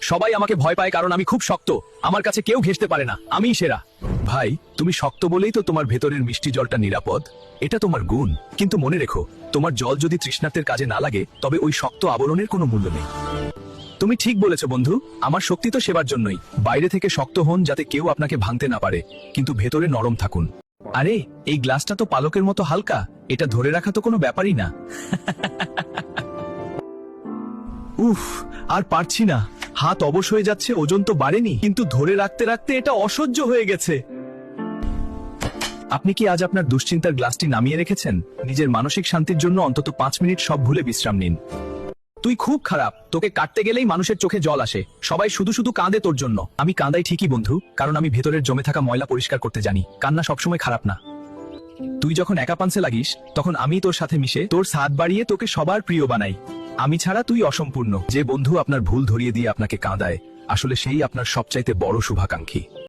সবাই আমাকে ভয় পায় কারণ আমি খুব শক্ত, আমার কাছে কেউ ঘেঁষতে পারে না, আমিই সেরা। ভাই, তুমি শক্ত বলেই তো তোমার ভেতরের মিষ্টি জলটা নিরাপদ, এটা তোমার গুণ। কিন্তু মনে রেখো, তোমার জল যদি তৃষ্ণার্তের কাজে না লাগে তবে ওই শক্ত আবরণের কোনো মূল্য নেই। তুমি ঠিক বলেছ বন্ধু, আমার শক্তি তো সেবার জন্যই। বাইরে থেকে শক্ত হন যাতে কেউ আপনাকে ভাঙতে না পারে, কিন্তু ভেতরে নরম থাকুন। আরে, এই গ্লাসটা তো পালকের মতো হালকা, এটা ধরে রাখা তো কোনো ব্যাপারই না। উফ, আর পারছি না, হাত অবশ হয়ে যাচ্ছে, ওজন তো বাড়েনি কিন্তু ধরে রাখতে রাখতে এটা অসহ্য হয়ে গেছে। আপনি কি আজ আপনার দুশ্চিন্তার গ্লাসটি নামিয়ে রেখেছেন? নিজের মানসিক শান্তির জন্য অন্তত 5 মিনিট সব ভুলে বিশ্রাম নিন। তুই খুব খারাপ, তোকে কাটতে গেলেই মানুষের চোখে জল আসে, সবাই শুধু শুধু কাঁদে তোর জন্য। আমি কাঁদাই ঠিকই বন্ধু, কারণ আমি ভেতরের জমে থাকা ময়লা পরিষ্কার করতে জানি। কান্না সবসময় খারাপ না। তুই যখন একা পাঞ্চে লাগিস তখন আমি তোর সাথে মিশে তোর সাথ বাড়িয়ে তোকে সবার প্রিয় বানাই। আমি ছাড়া তুই অসম্পূর্ণ। যে বন্ধু আপনার ভুল ধরিয়ে দিয়ে আপনাকে কাঁদায়, আসলে সেই আপনার সবচাইতে বড় শুভাকাঙ্ক্ষী।